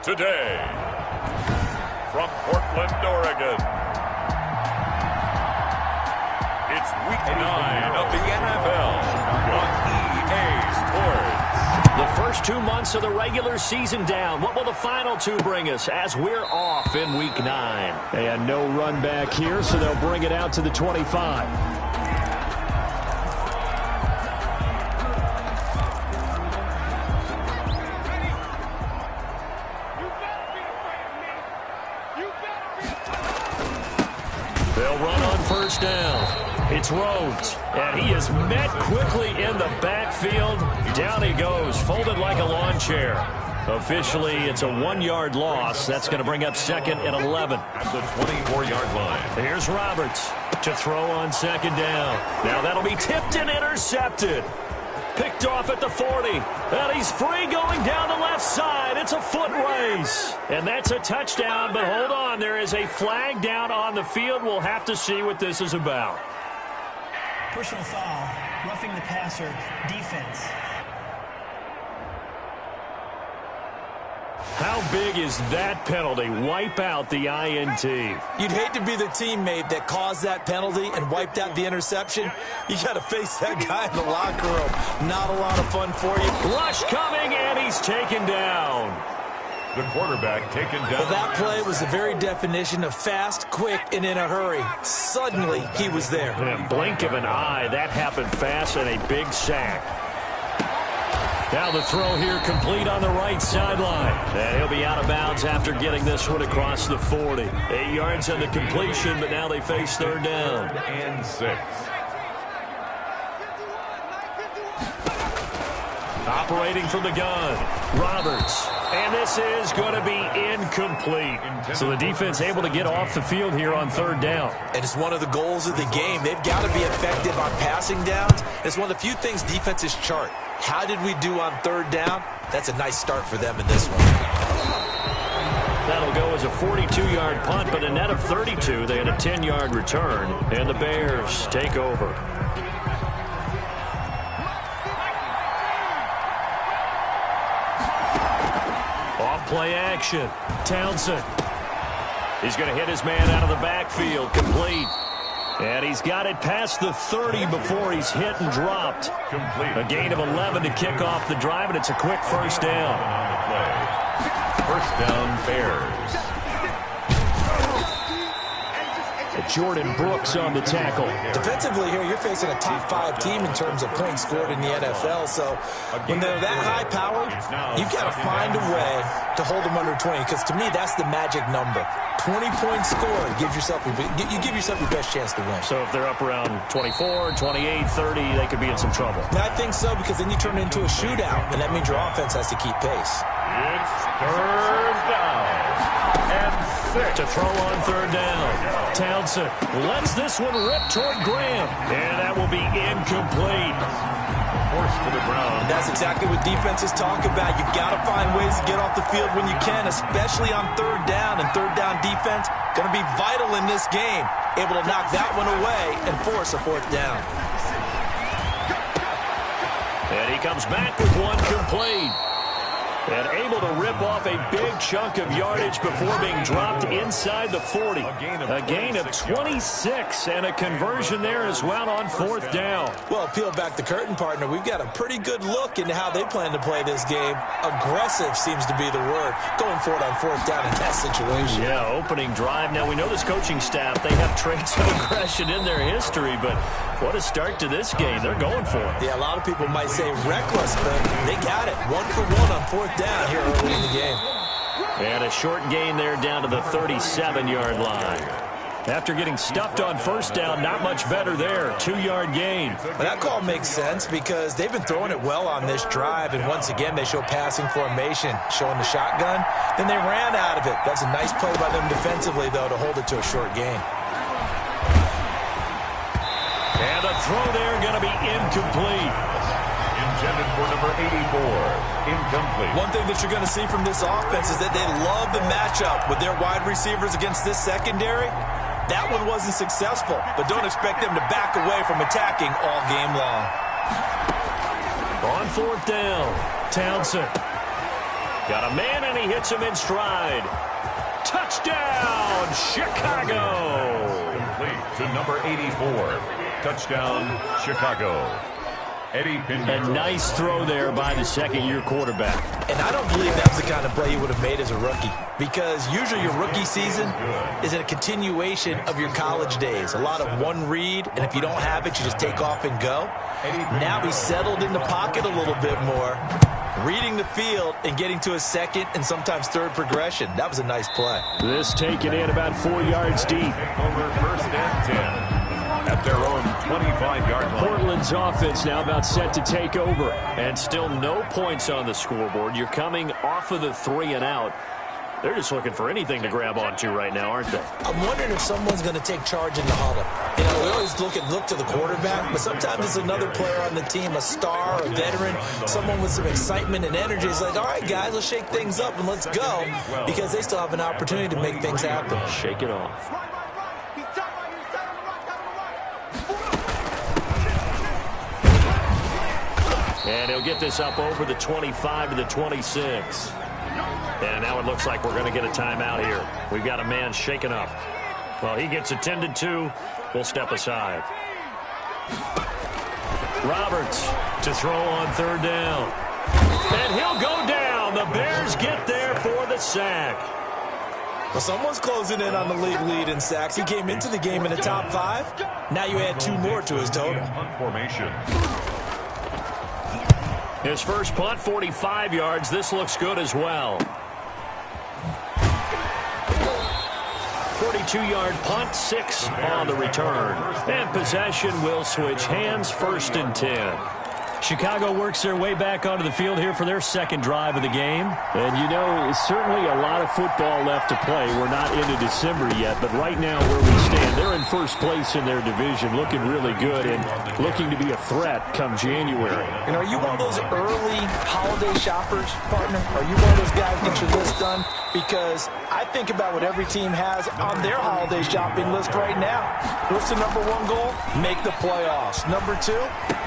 today, from Portland, Oregon, it's Week 9 of the NFL on EA Sports. The first 2 months of the regular season down. What will the final 2 bring us as we're off in Week 9? And no run back here, so they'll bring it out to the 25. They'll run on first down. It's Rhodes, and he is met quickly in the backfield. Down he goes, folded like a lawn chair. Officially, it's a 1-yard loss. That's going to bring up 2nd and 11. At the 24-yard line. Here's Roberts to throw on 2nd down. Now that'll be tipped and intercepted. Picked off at the 40. And he's free going down the left side. It's a foot race. And that's a touchdown, but hold on. There is a flag down on the field. We'll have to see what this is about. Personal foul, roughing the passer, defense. How big is that penalty? Wipe out the INT. You'd hate to be the teammate that caused that penalty and wiped out the interception. You got to face that guy in the locker room. Not a lot of fun for you. Rush coming, and he's taken down. The quarterback taken down. Well, that play was the very definition of fast, quick, and in a hurry. Suddenly, he was there. In a blink of an eye, that happened fast, and a big sack. Now the throw here complete on the right sideline. And he'll be out of bounds after getting this one across the 40. 8 yards on the completion, but now they face 3rd down. And 6. Operating from the gun, Roberts. And this is going to be incomplete. So the defense able to get off the field here on 3rd down. And it's one of the goals of the game. They've got to be effective on passing downs. It's one of the few things defenses chart. How did we do on 3rd down? That's a nice start for them in this one. That'll go as a 42-yard punt, but a net of 32. They had a 10-yard return, and the Bears take over. Off-play action. Townsend. He's going to hit his man out of the backfield. Complete. And he's got it past the 30 before he's hit and dropped. Complete. A gain of 11 to kick off the drive, and it's a quick first down. On the play. First down, Bears. Jordan Brooks on the tackle. Defensively here, you're facing a top 5 team in terms of points scored in the NFL. So when they're that high powered, you've got to find a way to hold them under 20. Because to me, that's the magic number. 20 points scored. You give yourself your best chance to win. So if they're up around 24, 28, 30, they could be in some trouble. I think so, because then you turn it into a shootout, and that means your offense has to keep pace. It's 3rd down. And 6. To throw on 3rd down. Townsend lets this one rip toward Graham. And that will be incomplete. Forced to the ground. And that's exactly what defenses talk about. You've got to find ways to get off the field when you can, especially on 3rd down. And 3rd down defense going to be vital in this game. Able to knock that one away and force a 4th down. And he comes back with one complete. And able to rip off a big chunk of yardage before being dropped inside the 40. A gain of 26 and a conversion there as well on 4th down. Well, peel back the curtain, partner. We've got a pretty good look into how they plan to play this game. Aggressive seems to be the word. Going for it on 4th down in that situation. Yeah, opening drive. Now, we know this coaching staff, they have traits of aggression in their history, but what a start to this game. They're going for it. Yeah, a lot of people might say reckless, but they got it. 1 for 1 on 4th down here early in the game. And a short gain there down to the 37-yard line. After getting stuffed on 1st down, not much better there. 2-yard gain. Well, that call makes sense because they've been throwing it well on this drive, and once again they show passing formation, showing the shotgun. Then they ran out of it. That's a nice play by them defensively, though, to hold it to a short gain. And the throw there going to be incomplete. Intended for number 84. Incomplete. One thing that you're going to see from this offense is that they love the matchup with their wide receivers against this secondary. That one wasn't successful, but don't expect them to back away from attacking all game long. On 4th down, Townsend. Got a man, and he hits him in stride. Touchdown, Chicago! Complete to number 84. Touchdown, Chicago. Eddie A nice throw there by the second-year quarterback. And I don't believe that was the kind of play you would have made as a rookie, because usually your rookie season is a continuation of your college days. A lot of one read, and if you don't have it, you just take off and go. Now he's settled in the pocket a little bit more, reading the field and getting to a second and sometimes third progression. That was a nice play. This taken in about 4 yards deep. Over first and 10. At their own 25-yard line. Portland's offense now about set to take over. And still no points on the scoreboard. You're coming off of the 3 and out. They're just looking for anything to grab onto right now, aren't they? I'm wondering if someone's going to take charge in the huddle. You know, we always look to the quarterback, but sometimes it's another player on the team, a star, a veteran, someone with some excitement and energy. It's like, all right, guys, let's shake things up and let's go, because they still have an opportunity to make things happen. Shake it off. And he'll get this up over the 25 to the 26. And now it looks like we're going to get a timeout here. We've got a man shaken up. Well, he gets attended to. We'll step aside. Roberts to throw on third down. And he'll go down. The Bears get there for the sack. Well, someone's closing in on the league lead in sacks. He came into the game in the top 5. Now you add 2 more to his total. Formation. His first punt, 45 yards. This looks good as well. 42-yard punt, 6 on the return. And possession will switch hands, first and 10. Chicago works their way back onto the field here for their second drive of the game. And, you know, certainly a lot of football left to play. We're not into December yet, but right now where we stand, they're in first place in their division, looking really good and looking to be a threat come January. And are you one of those early holiday shoppers, partner? Are you one of those guys get your list done? Because I think about what every team has on their holiday shopping list right now. What's the number 1 goal? Make the playoffs. Number 2,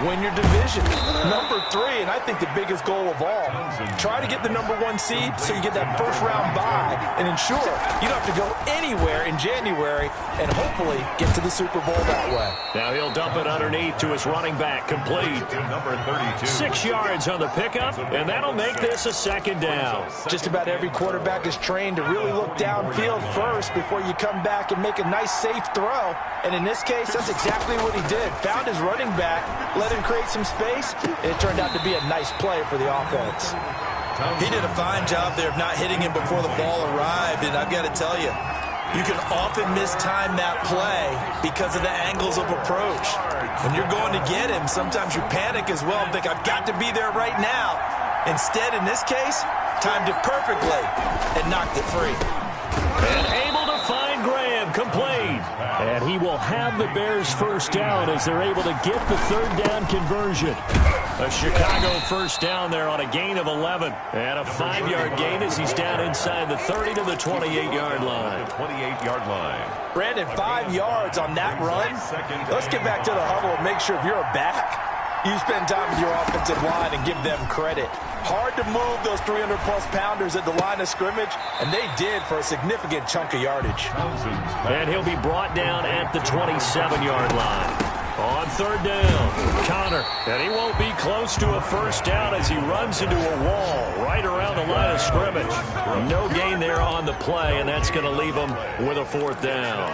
win your division. Number 3, and I think the biggest goal of all, try to get the number 1 seed so you get that first round bye and ensure you don't have to go anywhere in January and hopefully get to the Super Bowl that way. Now he'll dump it underneath to his running back, complete. Number 32. 6 yards on the pickup, and that'll make this a second down. Just about every quarterback is trained to really look downfield first before you come back and make a nice, safe throw. And in this case, that's exactly what he did. Found his running back, let him create some space, and it turned out to be a nice play for the offense. He did a fine job there of not hitting him before the ball arrived, and I've got to tell you, you can often mistime that play because of the angles of approach. When you're going to get him, sometimes you panic as well and think, I've got to be there right now. Instead, in this case, timed it perfectly and knocked it free. And able to find Graham, complete. And he will have the Bears first down as they're able to get the third down conversion. A Chicago first down there on a gain of 11. And a 5-yard gain as he's down inside the 30 to the 28-yard line. 28-yard line. Brandon, 5 yards on that run. Let's get back to the huddle and make sure if you're a back, you spend time with your offensive line and give them credit. Hard to move those 300-plus pounders at the line of scrimmage, and they did for a significant chunk of yardage. And he'll be brought down at the 27-yard line. On third down, Connor, and he won't be close to a first down as he runs into a wall right around the line of scrimmage. No gain there on the play, and that's going to leave him with a fourth down.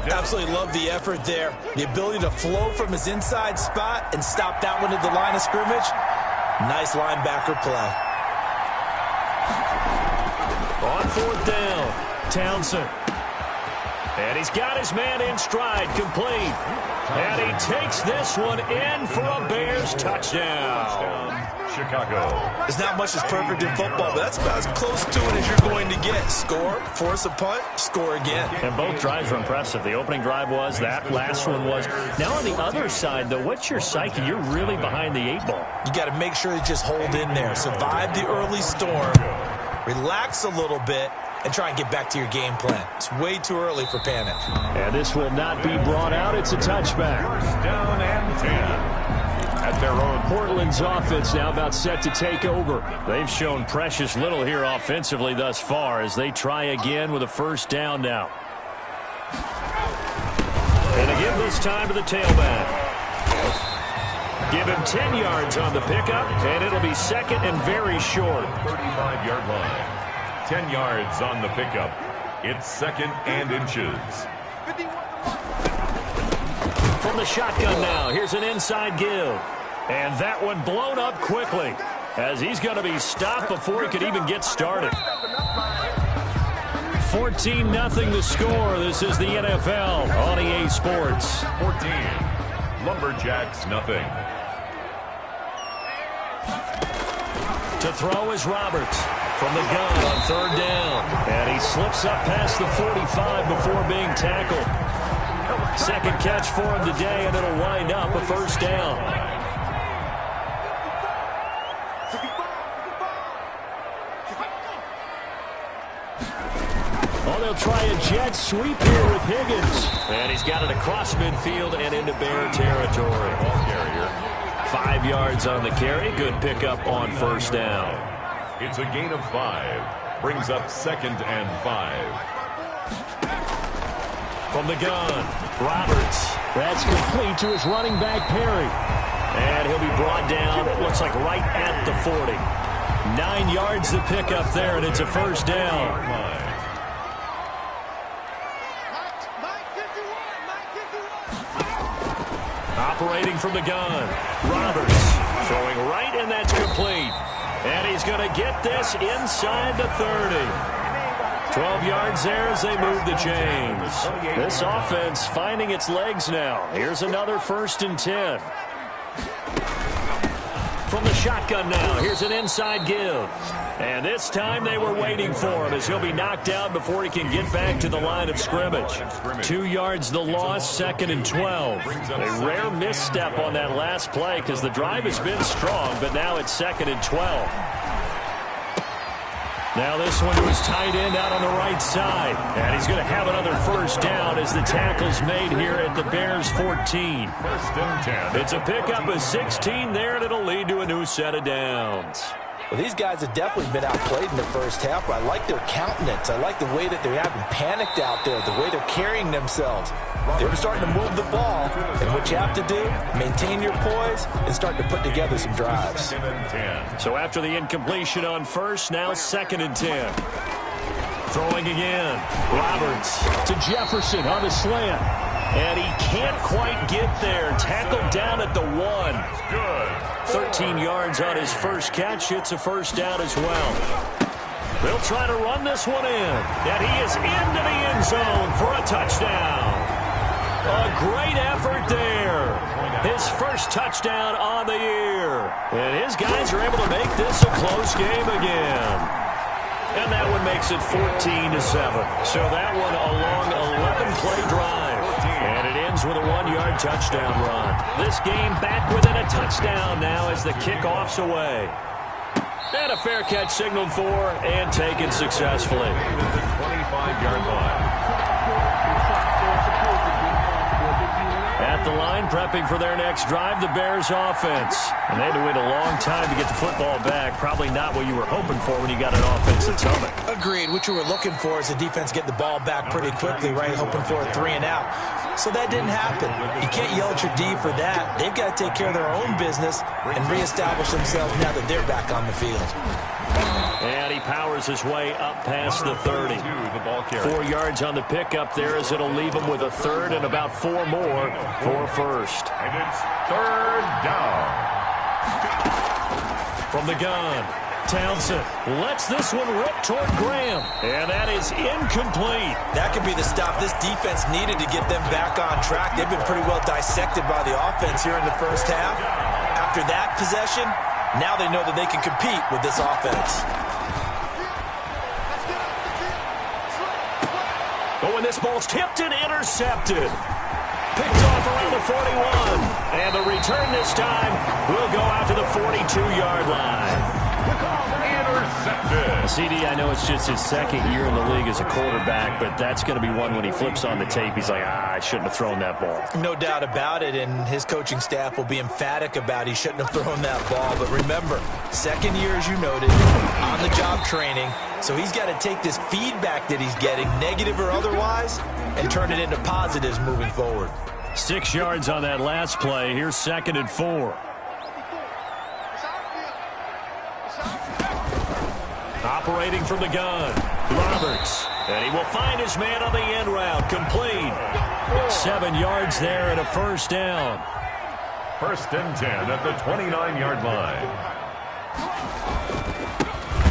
Absolutely love the effort there. The ability to flow from his inside spot and stop that one at the line of scrimmage. Nice linebacker play. On fourth down, Townsend. And he's got his man in stride, complete. And he takes this one in for a Bears touchdown. Chicago. There's not much that's perfect in football, but that's about as close to it as you're going to get. Score, force a punt, score again. And both drives were impressive. The opening drive was, that last one was. Now on the other side, though, what's your psyche? You're really behind the 8 ball. You got to make sure you just hold in there. Survive the early storm. Relax a little bit. And try and get back to your game plan. It's way too early for panic. And this will not be brought out. It's a touchback. First down and 10. at their own. Portland's offense now about set to take over. They've shown precious little here offensively thus far as they try again with a first down now. And they give this time to the tailback. Give him 10 yards on the pickup, and it'll be second and very short. 35-yard line. 10 yards on the pickup. It's second and inches. From the shotgun now, here's an inside give. And that one blown up quickly as he's going to be stopped before he could even get started. 14-0 the score. This is the NFL on EA Sports. 14. Lumberjacks, nothing. To throw is Roberts from the gun on third down. And he slips up past the 45 before being tackled. Second catch for him today, and it'll wind up a first down. Oh, they'll try a jet sweep here with Higgins. And he's got it across midfield and into Bear territory. Ball carrier. 5 yards on the carry. Good pickup on first down. It's a gain of 5. Brings up second and 5. From the gun, Roberts. That's complete to his running back, Perry. And he'll be brought down, it looks like right at the 40. 9 yards to pick up there, and it's a first down. Operating from the gun, Roberts. Throwing right, and that's complete. And he's going to get this inside the 30. 12 yards there as they move the chains. This offense finding its legs now. Here's another first and 10. From the shotgun now, here's an inside give. And this time they were waiting for him as he'll be knocked out before he can get back to the line of scrimmage. 2 yards the loss, second and 12. A rare misstep on that last play because the drive has been strong, but now it's second and 12. Now this one to his tight end out on the right side. And he's going to have another first down as the tackle's made here at the Bears' 14. First and 10. It's a pickup of 16 there, and it'll lead to a new set of downs. Well, these guys have definitely been outplayed in the first half, but I like their countenance. I like the way that they're having panicked out there, the way they're carrying themselves. They're starting to move the ball, and what you have to do, maintain your poise and start to put together some drives. Second and 10. So after the incompletion on first, now second and 10. Throwing again. Roberts to Jefferson on the slant. And he can't quite get there. Tackled down at the 1. Good. 13 yards on his first catch. It's a first down as well. They'll try to run this one in. And he is into the end zone for a touchdown. A great effort there. His first touchdown on the year. And his guys are able to make this a close game again. And that one makes it 14-7. So that one a long 11-play drive. And it ends with a 1-yard touchdown run. This game back within a touchdown now as the kickoff's away. And a fair catch signaled for and taken successfully. 25-yard line. At the line, prepping for their next drive, the Bears offense. And they had to wait a long time to get the football back. Probably not what you were hoping for when you got an offense that's humming. Agreed. What you were looking for is the defense get the ball back pretty quickly, right? Hoping for a 3 and out. So that didn't happen. You can't yell at your D for that. They've got to take care of their own business and reestablish themselves now that they're back on the field. And he powers his way up past the 30. 4 yards on the pickup there as it'll leave him with a third and about 4 more for first. And it's third down. From the gun, Townsend lets this one rip toward Graham. And that is incomplete. That could be the stop this defense needed to get them back on track. They've been pretty well dissected by the offense here in the first half. After that possession, now they know that they can compete with this offense. Oh, and this ball's tipped and intercepted. Picked off around the 41. And the return this time will go out to the 42-yard line. Intercepted. CD, I know it's just his second year in the league as a quarterback, but that's going to be one when he flips on the tape, he's like, I shouldn't have thrown that ball. No doubt about it, and his coaching staff will be emphatic about he shouldn't have thrown that ball. But remember, second year, as you noted, on-the-job training, so he's got to take this feedback that he's getting, negative or otherwise, and turn it into positives moving forward. 6 yards on that last play. Here's 2nd and 4. Operating from the gun, Roberts. And he will find his man on the end route. Complete. 7 yards there and a first down. 1st and 10 at the 29-yard line.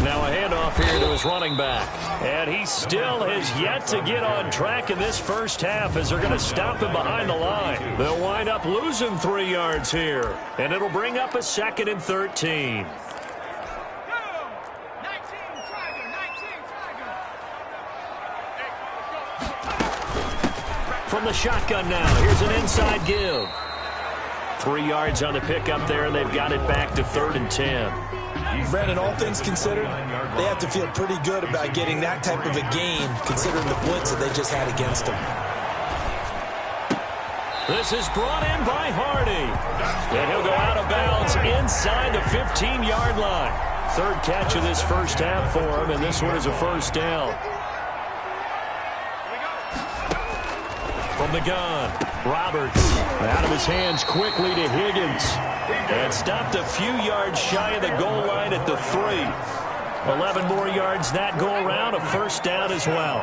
Now a handoff here to his running back. And he still has yet to get on track in this first half as they're going to stop him behind the line. They'll wind up losing 3 yards here. And it'll bring up a 2nd and 13. From the shotgun now, here's an inside give. 3 yards on the pickup there, and they've got it back to 3rd and 10. Brandon, all things considered, they have to feel pretty good about getting that type of a gain, considering the blitz that they just had against them. This is brought in by Hardy. And he'll go out of bounds inside the 15-yard line. 3rd catch of this first half for him, and this one is a first down. From the gun, Roberts out of his hands quickly to Higgins. And stopped a few yards shy of the goal line at the 3. 11 more yards that go around, a first down as well.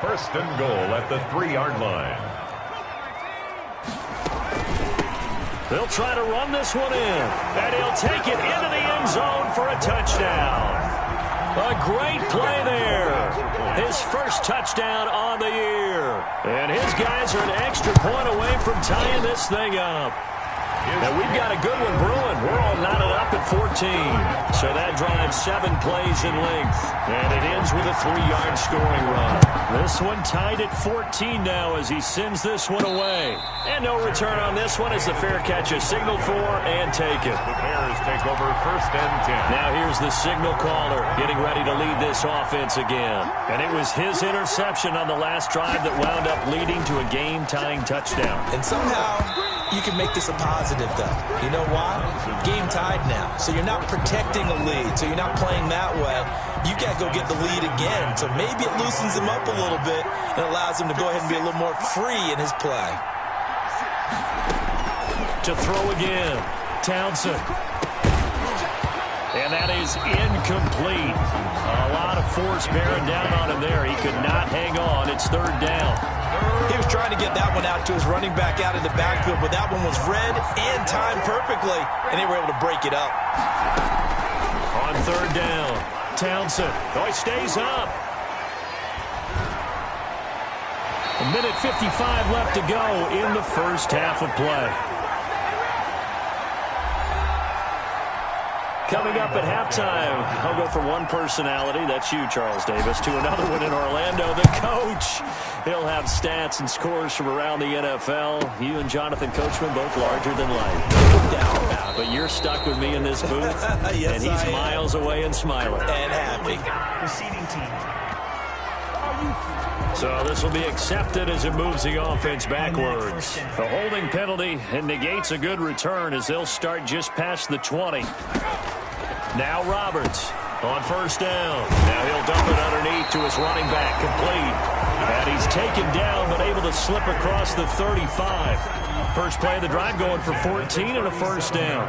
1st and goal at the 3-yard line. They'll try to run this one in. And he'll take it into the end zone for a touchdown. A great play there. His first touchdown on the year. And his guys are an extra point away from tying this thing up. And we've got a good one brewing. We're all knotted up at 14. So that drives 7 plays in length. And it ends with a 3-yard scoring run. This one tied at 14 now as he sends this one away. And no return on this one as the fair catch is signaled for and taken. The Bears take over 1st and 10. Now here's the signal caller getting ready to lead this offense again. And it was his interception on the last drive that wound up leading to a game-tying touchdown. And somehow you can make this a positive, though. You know why? Game tied now. So you're not protecting a lead. So you're not playing that way. You got to go get the lead again. So maybe it loosens him up a little bit and allows him to go ahead and be a little more free in his play. To throw again, Townsend. And that is incomplete. A lot of force bearing down on him there. He could not hang on. It's 3rd down. He was trying to get that one out to his running back out in the backfield, but that one was read and timed perfectly, and they were able to break it up. On 3rd down, Townsend. Oh, he stays up. 1:55 left to go in the first half of play. Coming up at halftime, I'll go from one personality, that's you, Charles Davis, to another one in Orlando, the coach. He'll have stats and scores from around the NFL. You and Jonathan Coachman, both larger than life. No doubt about it. But you're stuck with me in this booth, yes, and he's miles away and smiling. And happy. Receiving team. So this will be accepted as it moves the offense backwards. A holding penalty and negates a good return as they'll start just past the 20. Now Roberts on 1st down. Now he'll dump it underneath to his running back, complete. And he's taken down but able to slip across the 35. First play of the drive going for 14 and a first down.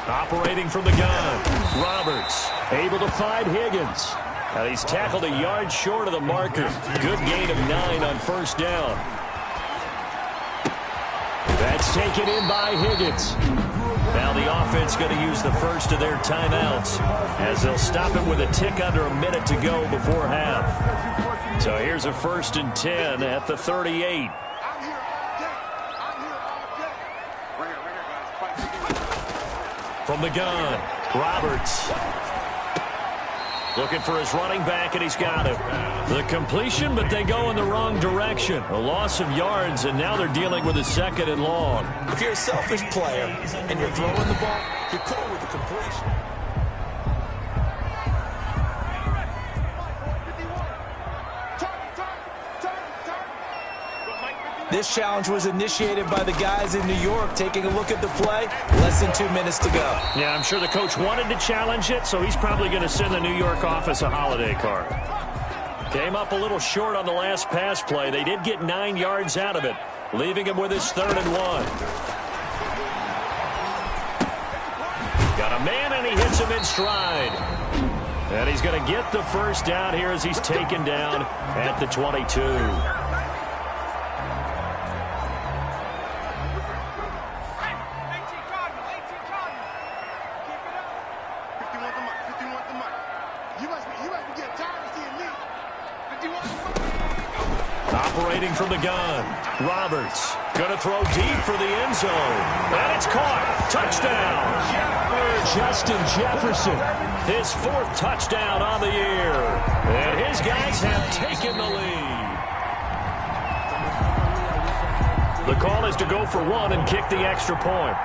Operating from the gun, Roberts able to find Higgins. Now he's tackled a yard short of the marker. Good gain of 9 on 1st down. That's taken in by Higgins. Now the offense going to use the first of their timeouts as they'll stop it with a tick under a minute to go before half. So here's a 1st and 10 at the 38. From the gun, Roberts. Looking for his running back, and he's got him. The completion, but they go in the wrong direction. A loss of yards, and now they're dealing with a 2nd and long. If you're a selfish player and you're throwing the ball, you're cool with the completion. This challenge was initiated by the guys in New York. Taking a look at the play, less than 2 minutes to go. Yeah, I'm sure the coach wanted to challenge it, so he's probably going to send the New York office a holiday card. Came up a little short on the last pass play. They did get 9 yards out of it, leaving him with his 3rd and 1. Got a man, and he hits him in stride. And he's going to get the first down here as he's taken down at the 22. Operating from the gun. Roberts going to throw deep for the end zone. And it's caught. Touchdown. Justin Jefferson. His 4th touchdown on the year. And his guys have taken the lead. The call is to go for 1 and kick the extra point.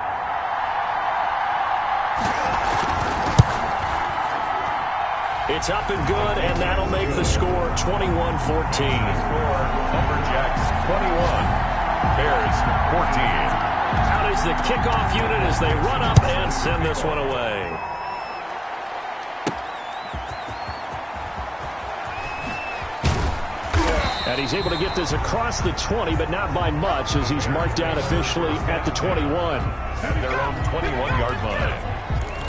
It's up and good, and that'll make the score 21-14. Lumberjacks 21, Bears 14. Out is the kickoff unit as they run up and send this one away. And he's able to get this across the 20, but not by much, as he's marked down officially at the 21. At their own 21-yard line.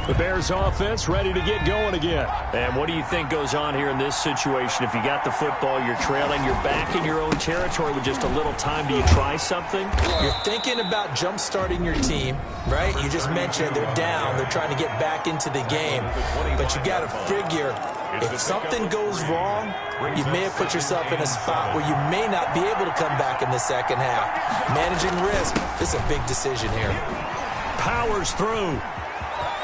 The Bears offense ready to get going again. And what do you think goes on here in this situation? If you got the football, you're trailing, you're back in your own territory with just a little time. Do you try something? You're thinking about jump-starting your team, right? You just mentioned they're down. They're trying to get back into the game. But you got to figure, if something goes wrong, you may have put yourself in a spot where you may not be able to come back in the second half. Managing risk, this is a big decision here. Powers through.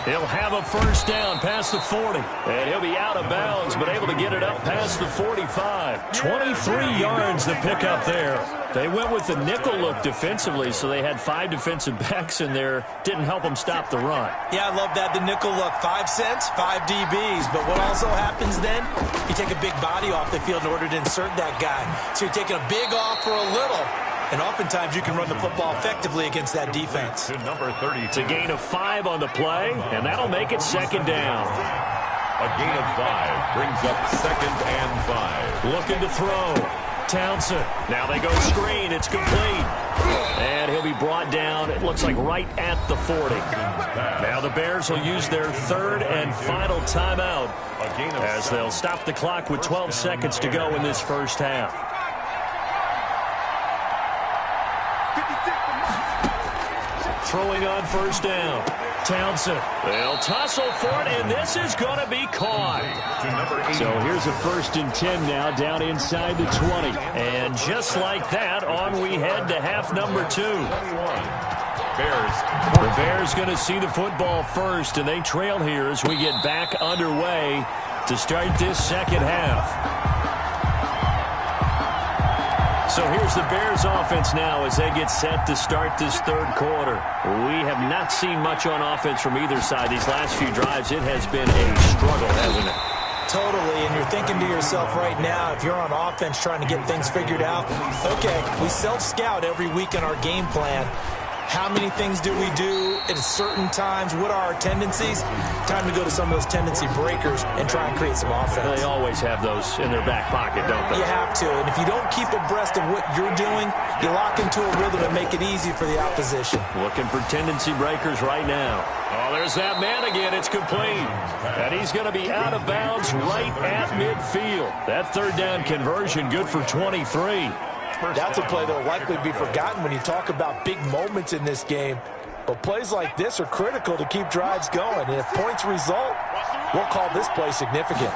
He'll have a first down past the 40. And he'll be out of bounds, but able to get it up past the 45. 23 yards to pick up there. They went with the nickel look defensively, so they had 5 defensive backs in there. Didn't help them stop the run. Yeah, I love that, the nickel look. 5 cents, 5 DBs. But what also happens then, you take a big body off the field in order to insert that guy. So you're taking a big off for a little. And oftentimes you can run the football effectively against that defense. To number 30. It's a gain of 5 on the play, and that'll make it 2nd down. A gain of 5 brings up 2nd and 5. Looking to throw. Townsend. Now they go screen. It's complete. And he'll be brought down, it looks like right at the 40. Now the Bears will use their 3rd and final timeout as they'll stop the clock with 12 seconds to go in this first half. Throwing on first down. Townsend. They'll tussle for it, and this is going to be caught. So here's a 1st and 10 now, down inside the 20. And just like that, on we head to half number 2. The Bears going to see the football first, and they trail here as we get back underway to start this second half. So here's the Bears offense now as they get set to start this 3rd quarter. We have not seen much on offense from either side. These last few drives, it has been a struggle, hasn't it? Totally, and you're thinking to yourself right now, if you're on offense trying to get things figured out, okay, we self-scout every week in our game plan. How many things do we do at certain times? What are our tendencies? Time to go to some of those tendency breakers and try and create some offense. They always have those in their back pocket, don't they? You have to, and if you don't keep abreast of what you're doing, you lock into a rhythm and make it easy for the opposition. Looking for tendency breakers right now. Oh, there's that man again. It's complete. And he's going to be out of bounds right at midfield. That 3rd down conversion good for 23. That's a play that will likely be forgotten when you talk about big moments in this game. But plays like this are critical to keep drives going. And if points result, we'll call this play significant.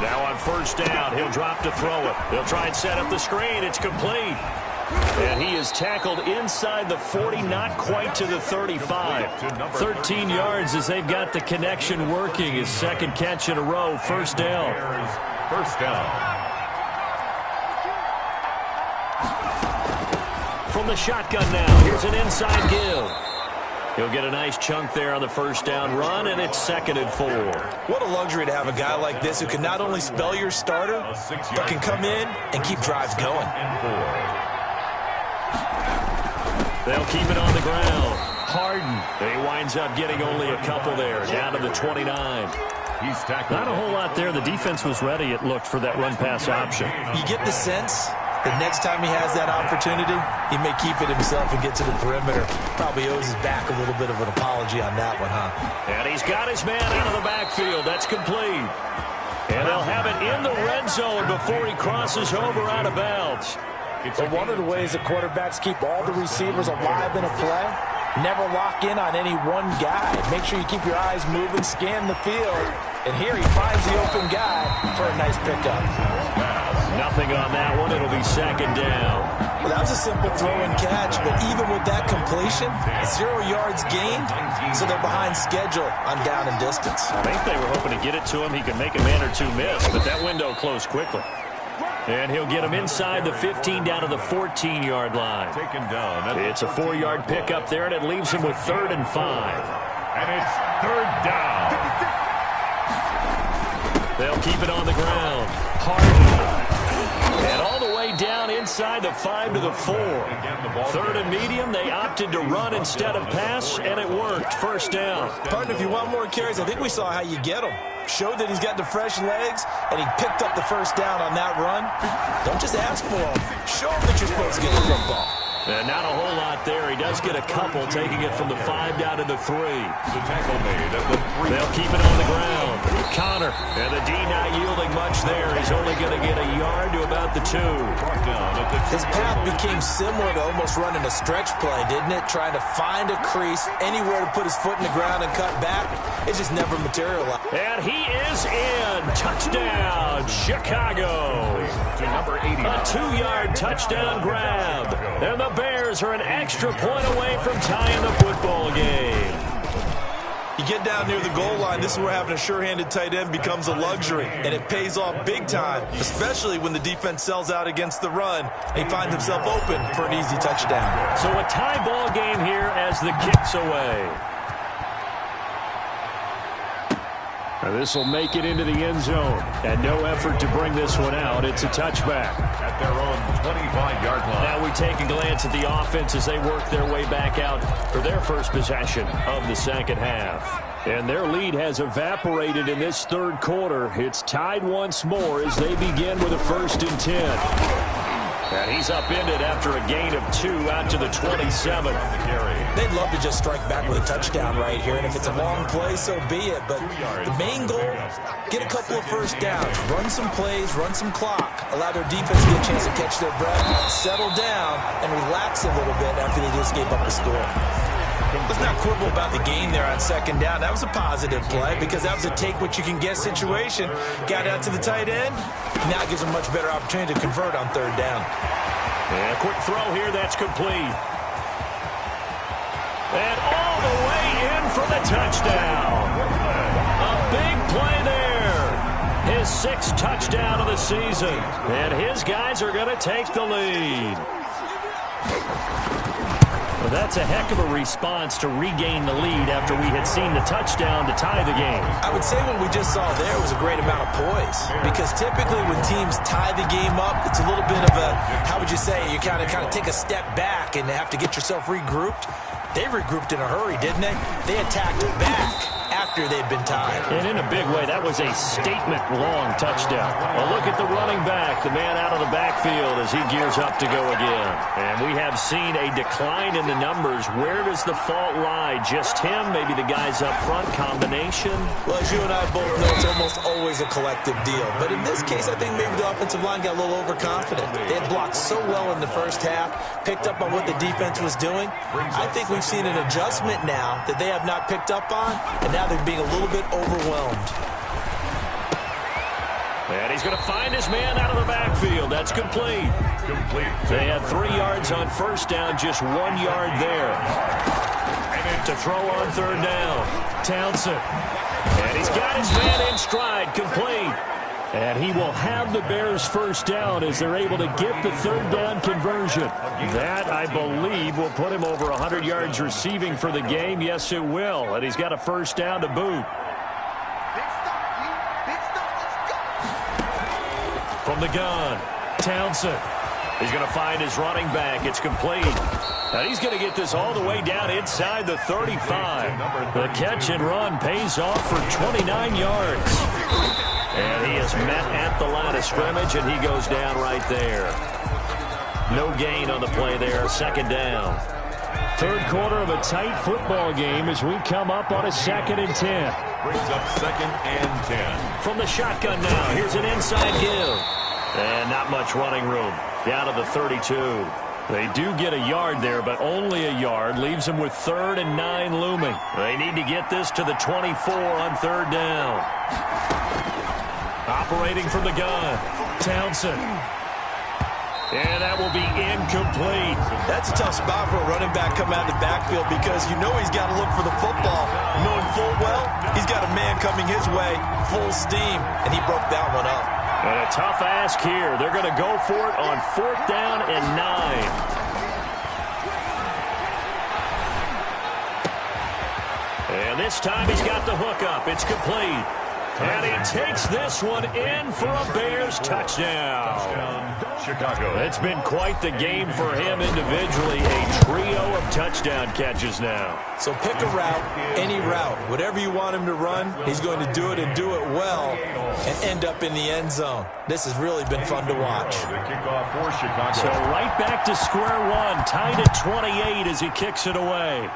Now on first down, he'll drop to throw it. He'll try and set up the screen. It's complete. And he is tackled inside the 40, not quite to the 35. 13 yards as they've got the connection working. His second catch in a row, first down. First down. From the shotgun now, here's an inside give. He'll get a nice chunk there on the first down run, and it's 2nd and 4. What a luxury to have a guy like this who can not only spell your starter, but can come in and keep drives going. They'll keep it on the ground. Harden. He winds up getting only a couple there, down to the 29. He's tackled. Not a whole lot there. The defense was ready, it looked, for that run-pass option. You get the sense that next time he has that opportunity, he may keep it himself and get to the perimeter. Probably owes his back a little bit of an apology on that one, huh? And he's got his man out of the backfield. That's complete. And they'll have it in the red zone before he crosses over out of bounds. But one of the ways that quarterbacks keep all the receivers alive in a play, never lock in on any one guy. Make sure you keep your eyes moving, scan the field. And here he finds the open guy for a nice pickup. Nothing on that one. It'll be 2nd down. Well, that was a simple throw and catch, but even with that completion, 0 yards gained, so they're behind schedule on down and distance. I think they were hoping to get it to him. He could make a man or two miss, but that window closed quickly. And he'll get him inside the 15 down to the 14-yard line. Taken down. It's a 4-yard pickup there, and it leaves him with 3rd and 5. And it's 3rd down. They'll keep it on the ground. Harden. And all the way down inside the 5 to the 4. 3rd and medium, they opted to run instead of pass, and it worked. First down. Partner, if you want more carries, I think we saw how you get them. Showed that he's got the fresh legs, and he picked up the first down on that run. Don't just ask for them. Show him that you're supposed to get the football. And not a whole lot there. He does get a couple, taking it from the 5 down to the 3. The tackle made at the 3. They'll keep it on the ground. Connor. And the D not yielding much there. He's only going to get a yard to about the 2. His path became similar to almost running a stretch play, didn't it? Trying to find a crease, anywhere to put his foot in the ground and cut back. It just never materialized. And he is in. Touchdown, Chicago. To number 80. A 2-yard touchdown grab. And the Bears are an extra point away from tying the football game. You get down near the goal line, this is where having a sure-handed tight end becomes a luxury, and it pays off big time, especially when the defense sells out against the run, and he finds himself open for an easy touchdown. So a tie ball game here as the kick's away. This will make it into the end zone. And no effort to bring this one out. It's a touchback. At their own 25-yard line. Now we take a glance at the offense as they work their way back out for their first possession of the second half. And their lead has evaporated in this third quarter. It's tied once more as they begin with a 1st and 10. And he's upended after a gain of 2 out to the 27. They'd love to just strike back with a touchdown right here, and if it's a long play, so be it. But the main goal, get a couple of first downs, run some plays, run some clock, allow their defense to get a chance to catch their breath, settle down, and relax a little bit after they just gave up the score. Let's not quibble about the gain there on 2nd down. That was a positive play because that was a take-what-you-can-get situation. Got out to the tight end. Now it gives them a much better opportunity to convert on 3rd down. And a quick throw here. That's complete. And all the way in for the touchdown. A big play there. His 6th touchdown of the season. And his guys are going to take the lead. Well, that's a heck of a response to regain the lead after we had seen the touchdown to tie the game. I would say what we just saw there was a great amount of poise, because typically when teams tie the game up, it's a little bit of a, how would you say, you kind of take a step back and have to get yourself regrouped. They regrouped in a hurry, didn't they? They attacked back after they'd been tied. And in a big way, that was a statement-long touchdown. A look at the running back, the man out of the backfield as he gears up to go again. And we have seen a decline in the numbers. Where does the fault lie? Just him? Maybe the guys up front? Combination? Well, as you and I both know, it's almost always a collective deal. But in this case, I think maybe the offensive line got a little overconfident. They had blocked so well in the first half, picked up on what the defense was doing. I think we've seen an adjustment now that they have not picked up on, and now they're being a little bit overwhelmed. And he's going to find his man out of the backfield. That's complete. They had 3 yards on first down, just 1 yard there. To throw on third down, Townsend. And he's got his man in stride, complete. And he will have the Bears first down as they're able to get the third down conversion. That, I believe, will put him over 100 yards receiving for the game. Yes, it will. And he's got a first down to boot. From the gun, Townsend. He's going to find his running back. It's complete. And he's going to get this all the way down inside the 35. The catch and run pays off for 29 yards. And he is met at the line of scrimmage, and he goes down right there. No gain on the play there. Second down. Third quarter of a tight football game as we come up on a 2nd and 10. Brings up 2nd and 10. From the shotgun now, here's an inside give. And not much running room. Down to the 32. They do get a yard there, but only a yard. Leaves them with 3rd and 9 looming. They need to get this to the 24 on third down. Operating from the gun, Townsend. And that will be incomplete. That's a tough spot for a running back coming out of the backfield because you know he's got to look for the football. Knowing full well, he's got a man coming his way, full steam, and he broke that one up. And a tough ask here. They're going to go for it on 4th down and 9. And this time he's got the hook up. It's complete. And he takes this one in for a Bears touchdown. Chicago. It's been quite the game for him individually. A trio of touchdown catches now. So pick a route, any route. Whatever you want him to run, he's going to do it and do it well and end up in the end zone. This has really been fun to watch. The kickoff for Chicago. So right back to square one, tied at 28 as he kicks it away.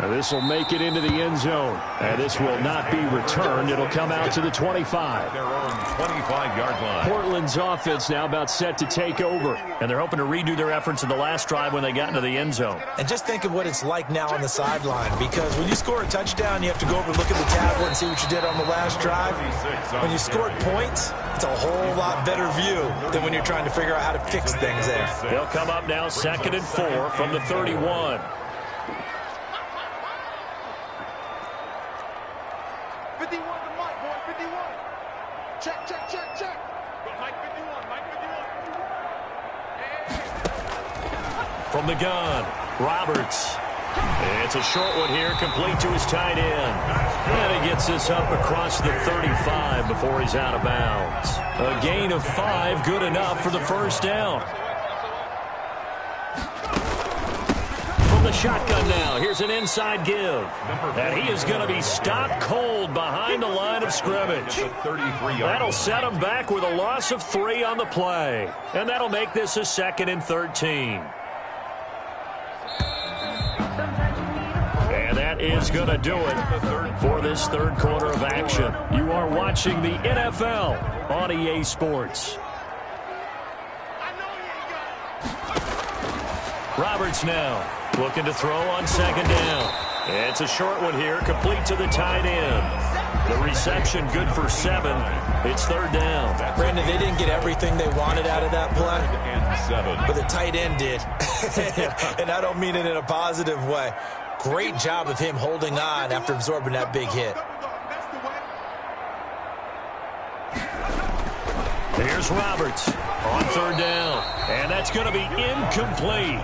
Now this will make it into the end zone. And this will not be returned. It'll come out to the 25. Their own 25-yard line. Portland's offense now about set to take over. And they're hoping to redo their efforts in the last drive when they got into the end zone. And just think of what it's like now on the sideline. Because when you score a touchdown, you have to go over and look at the tablet and see what you did on the last drive. When you scored points, it's a whole lot better view than when you're trying to figure out how to fix things there. They'll come up now 2nd and 4 from the 31. 51 to Mike, boy, 51. Check, check, check, check. But Mike 51, Mike 51. From the gun, Roberts. It's a short one here, complete to his tight end. And he gets this up across the 35 before he's out of bounds. A gain of 5, good enough for the first down. The shotgun now. Here's an inside give. And he is going to be stopped cold behind the line of scrimmage. That'll set him back with a loss of 3 on the play. And that'll make this a 2nd and 13. And that is going to do it for this third quarter of action. You are watching the NFL on EA Sports. Roberts now. Looking to throw on 2nd down. It's a short one here, complete to the tight end. The reception good for 7. It's 3rd down. Brandon, they didn't get everything they wanted out of that play, but the tight end did. And I don't mean it in a positive way. Great job of him holding on after absorbing that big hit. Here's Roberts on 3rd down. And that's going to be incomplete.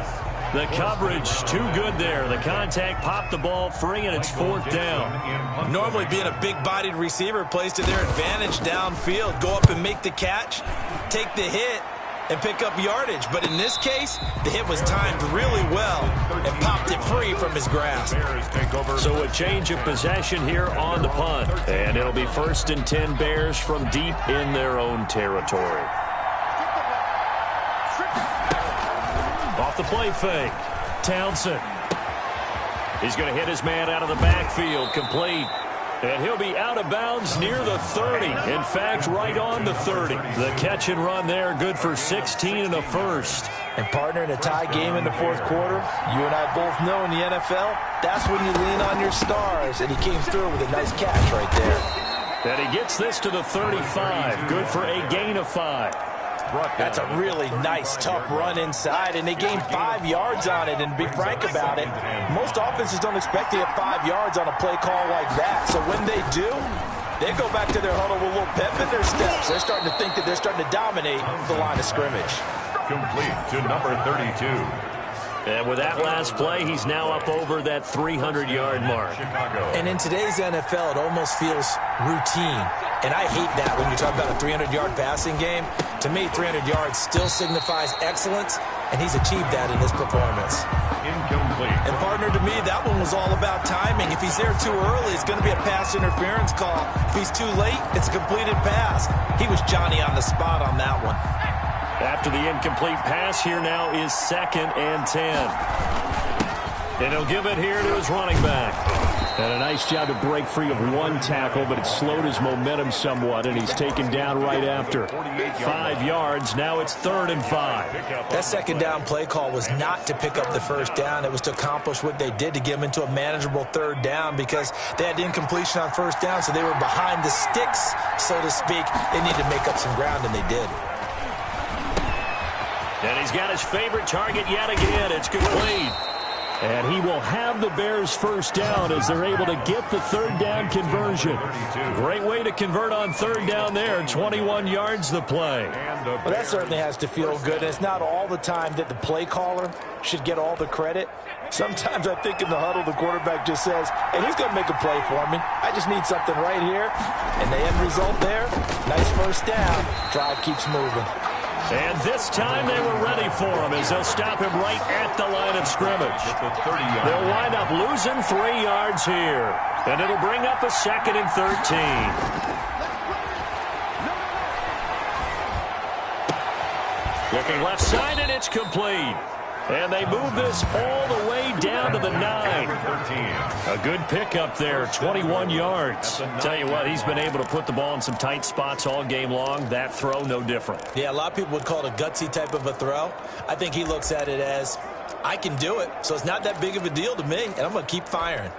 The coverage too good there. The contact popped the ball free, and it's 4th down. Normally being a big-bodied receiver plays to their advantage downfield. Go up and make the catch, take the hit, and pick up yardage. But in this case, the hit was timed really well and popped it free from his grasp. So a change of possession here on the punt. And it'll be 1st and 10 Bears from deep in their own territory. Off the play fake, Townsend. He's going to hit his man out of the backfield, complete. And he'll be out of bounds near the 30. In fact, right on the 30. The catch and run there, good for 16 and a first. And partner, in a tie game in the 4th quarter, you and I both know in the NFL, that's when you lean on your stars. And he came through with a nice catch right there. And he gets this to the 35. Good for a gain of 5. That's a really nice, tough run inside, and they gained 5 yards on it. And to be frank about it, most offenses don't expect to get 5 yards on a play call like that. So when they do, they go back to their huddle with a little pep in their steps. They're starting to think that they're starting to dominate the line of scrimmage. Complete to number 32. And with that last play, he's now up over that 300-yard mark. And in today's NFL, it almost feels routine. And I hate that when you talk about a 300-yard passing game. To me, 300 yards still signifies excellence, and he's achieved that in this performance. Incomplete. And partner, to me, that one was all about timing. If he's there too early, it's going to be a pass interference call. If he's too late, it's a completed pass. He was Johnny on the spot on that one. After the incomplete pass, here now is 2nd and 10. And he'll give it here to his running back. And a nice job to break free of one tackle, but it slowed his momentum somewhat, and he's taken down right after. 5 yards, now it's 3rd and 5. That second down play call was not to pick up the first down. It was to accomplish what they did, to get them into a manageable 3rd down, because they had incompletion on first down, so they were behind the sticks, so to speak. They needed to make up some ground, and they did. And he's got his favorite target yet again. It's complete. And he will have the Bears first down as they're able to get the 3rd down conversion. Great way to convert on 3rd down there. 21 yards the play. Well, that certainly has to feel good. It's not all the time that the play caller should get all the credit. Sometimes I think in the huddle, the quarterback just says, hey, who's going to make a play for me? I just need something right here. And the end result there, nice first down. Drive keeps moving. And this time they were ready for him as they'll stop him right at the line of scrimmage. They'll wind up losing 3 yards here. And it'll bring up a 2nd and 13. Looking left side, and it's complete. And they move this all the way down to the 9. A good pickup there, 21 yards. Tell you what, he's been able to put the ball in some tight spots all game long. That throw, no different. Yeah, a lot of people would call it a gutsy type of a throw. I think he looks at it as, I can do it, so it's not that big of a deal to me, and I'm going to keep firing.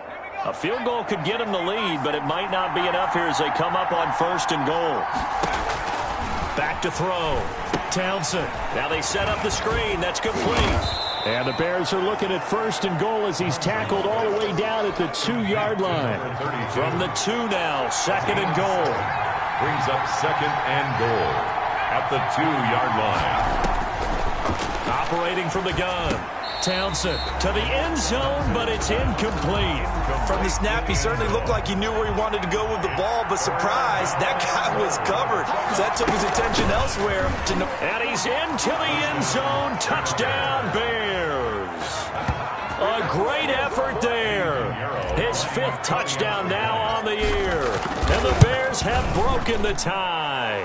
A field goal could get him the lead, but it might not be enough here as they come up on 1st and goal. Back to throw. Townsend. Now they set up the screen. That's complete. And the Bears are looking at 1st and goal as he's tackled all the way down at the 2-yard line. From the 2 now, 2nd and goal. Brings up 2nd and goal at the 2-yard line. Operating from the gun. Townsend to the end zone, but it's incomplete. From the snap, he certainly looked like he knew where he wanted to go with the ball, but surprise, that guy was covered. So that took his attention elsewhere. And he's into the end zone. Touchdown, Bears. A great effort there. His 5th touchdown now on the year. And the Bears have broken the tie.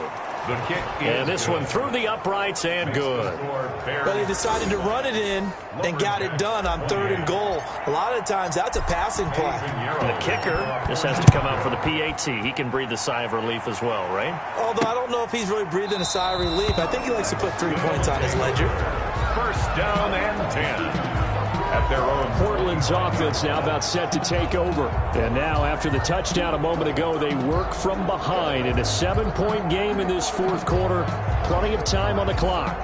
And this one through the uprights and good. But they decided to run it in and got it done on 3rd and goal. A lot of times that's a passing play. And the kicker just has to come out for the PAT. He can breathe a sigh of relief as well, right? Although I don't know if he's really breathing a sigh of relief. I think he likes to put 3 points on his ledger. 1st down and 10. At their own. Portland's offense now about set to take over. And now after the touchdown a moment ago, they work from behind in a 7-point game in this 4th quarter. Plenty of time on the clock.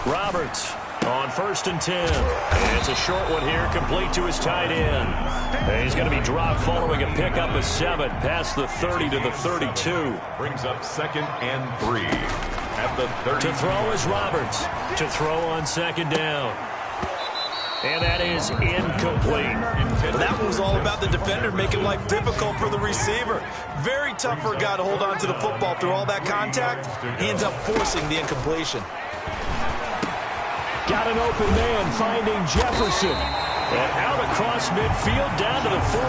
Roberts on 1st and 10. And it's a short one here, complete to his tight end. And he's going to be dropped following a pickup of 7 past the 30 to the 32. Brings up 2nd and 3 at the 30. To throw is Roberts. To throw on 2nd down. And that is incomplete. That was all about the defender making life difficult for the receiver. Very tough for a guy to hold on to the football through all that contact. He ends up forcing the incompletion. Got an open man finding Jefferson. And out across midfield down to the 45.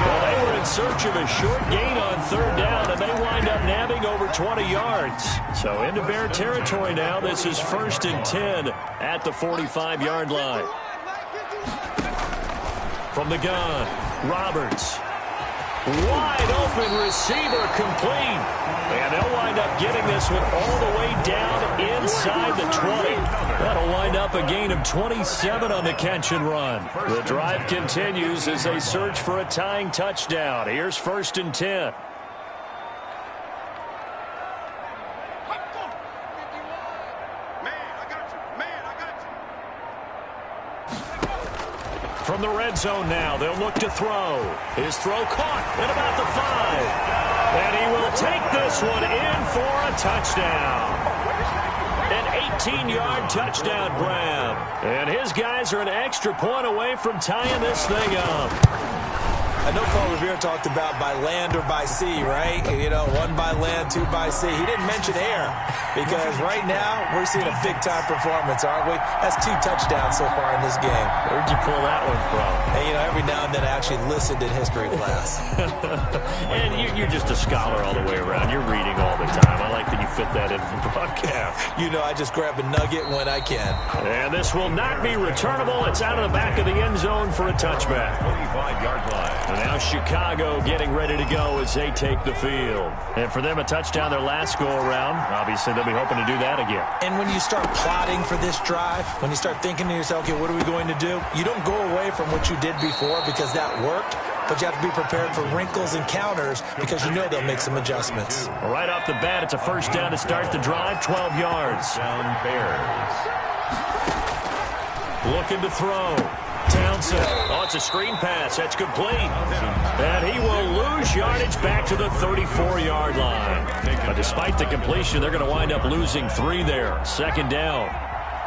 Well, they were in search of a short gain on 3rd down, and they wind up nabbing over 20 yards. So into Bear territory now. This is 1st and 10 at the 45-yard line. From the gun, Roberts. Wide open receiver complete. And they'll wind up getting this one all the way down inside the 20. That'll wind up a gain of 27 on the catch and run. The drive continues as they search for a tying touchdown. Here's 1st and 10. From the red zone now, they'll look to throw. His throw caught at about the 5. And he will take this one in for a touchdown. An 18-yard touchdown grab. And his guys are an extra point away from tying this thing up. I know Paul Revere talked about by land or by sea, right? You know, 1 by land, 2 by sea. He didn't mention air because right now we're seeing a big-time performance, aren't we? That's 2 touchdowns so far in this game. Where'd you pull that one from? Hey, you know, every now and then I actually listened in history class. And you're just a scholar all the way around. You're reading all the time. I like that you fit that in the broadcast. You know, I just grab a nugget when I can. And this will not be returnable. It's out of the back of the end zone for a touchback. 25-yard line. Now Chicago getting ready to go as they take the field. And for them, a touchdown their last go-around. Obviously, they'll be hoping to do that again. And when you start plotting for this drive, when you start thinking to yourself, okay, what are we going to do? You don't go away from what you did before because that worked, but you have to be prepared for wrinkles and counters because you know they'll make some adjustments. Right off the bat, it's a 1st down to start the drive, 12 yards. Down Bears. Looking to throw. Townsend. Oh, it's a screen pass. That's complete. And he will lose yardage back to the 34-yard line. But despite the completion, they're going to wind up losing 3 there. 2nd down.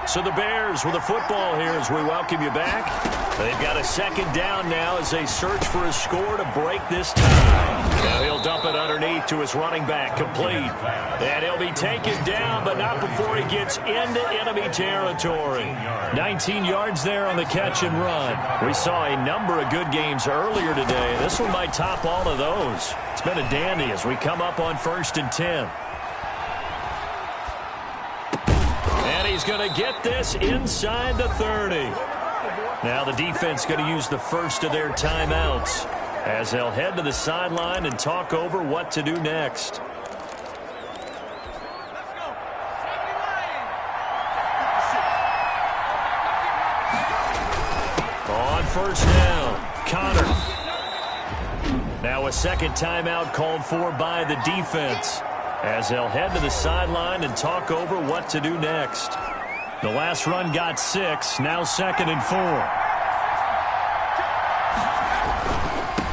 So the Bears with the football here as we welcome you back. They've got a 2nd down now as they search for a score to break this tie. Now he'll dump it underneath to his running back, complete. And he'll be taken down, but not before he gets into enemy territory. 19 yards there on the catch and run. We saw a number of good games earlier today. This one might top all of those. It's been a dandy as we come up on 1st and 10. And he's going to get this inside the 30. Now the defense going to use the first of their timeouts as they'll head to the sideline and talk over what to do next. On 1st down, Connor. Now a 2nd timeout called for by the defense as they'll head to the sideline and talk over what to do next. The last run got 6, now 2nd and 4.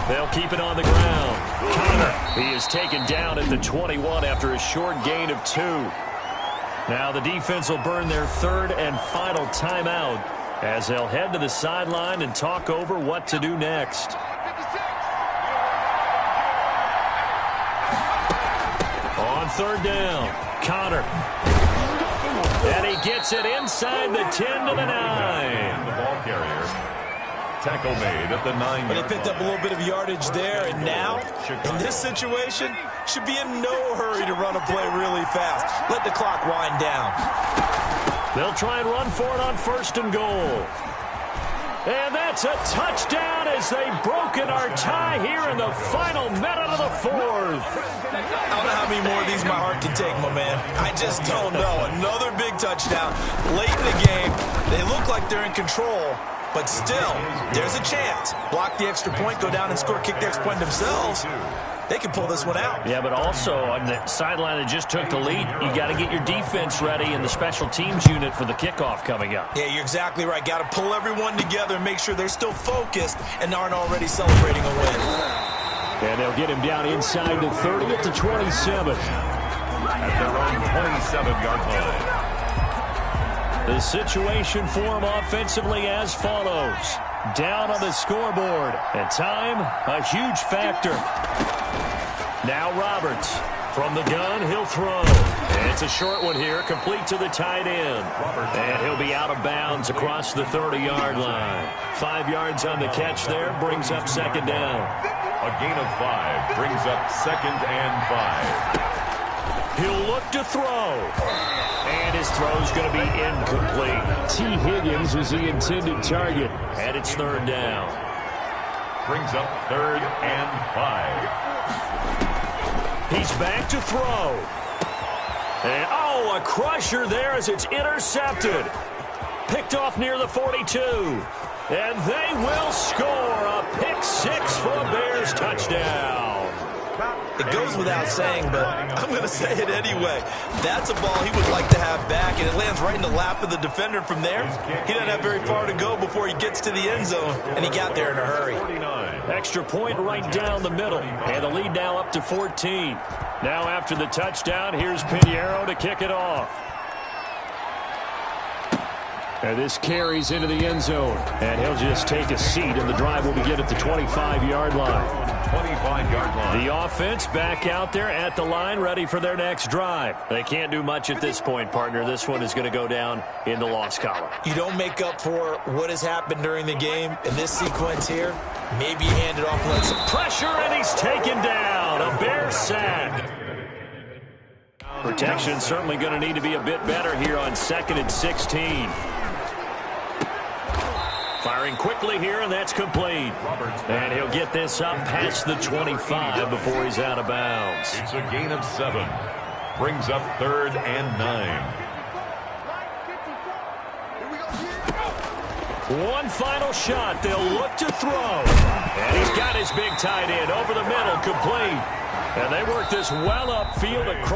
They'll keep it on the ground. Connor, he is taken down at the 21 after a short gain of 2. Now the defense will burn their 3rd and final timeout as they'll head to the sideline and talk over what to do next. On 3rd down, Connor. And he gets it inside the 10 to the 9. The ball carrier. Tackle made at the 9. But they picked up a little bit of yardage there, and now, in this situation, should be in no hurry to run a play really fast. Let the clock wind down. They'll try and run for it on 1st and goal. And that's a touchdown as they've broken our tie here in the final minute of the 4th. I don't know how many more of these my heart can take, my man. I just don't know. Another big touchdown late in the game. They look like they're in control, but still, there's a chance. Block the extra point, go down and score, kick the extra point themselves. They can pull this one out. Yeah, but also on the sideline that just took the lead, you got to get your defense ready in the special teams unit for the kickoff coming up. Yeah, you're exactly right. Got to pull everyone together and make sure they're still focused and aren't already celebrating a win. And they'll get him down inside the 30 at the 27. At their own 27-yard line. The situation for him offensively as follows. Down on the scoreboard. And time, a huge factor. Now Roberts. From the gun, he'll throw. And it's a short one here, complete to the tight end. And he'll be out of bounds across the 30-yard line. 5 yards on the catch there, brings up 2nd down. A gain of 5 brings up 2nd and 5. He'll look to throw. And his throw's going to be incomplete. T. Higgins was the intended target. And it's 3rd down. brings up 3rd and 5. He's back to throw. And, oh, a crusher there as it's intercepted. Picked off near the 42. And they will score a pick six for a Bears touchdown. It goes without saying, but I'm going to say it anyway. That's a ball he would like to have back, and it lands right in the lap of the defender from there. He doesn't have very far to go before he gets to the end zone, and he got there in a hurry. Extra point right down the middle, and the lead now up to 14. Now after the touchdown, here's Pinheiro to kick it off. And this carries into the end zone, and he'll just take a seat, and the drive will begin at the 25-yard line. 25-yard line. The offense back out there at the line, ready for their next drive. They can't do much at this point, partner. This one is going to go down in the loss column. You don't make up for what has happened during the game in this sequence here. Maybe you hand it off and let some pressure, and he's taken down. A Bear sack. Protection certainly going to need to be a bit better here on 2nd and 16. Firing quickly here, and that's complete. And he'll get this up past the 25 before he's out of bounds. It's a gain of 7. Brings up 3rd and 9. One final shot. They'll look to throw. And he's got his big tight end over the middle, complete. And they work this well upfield across.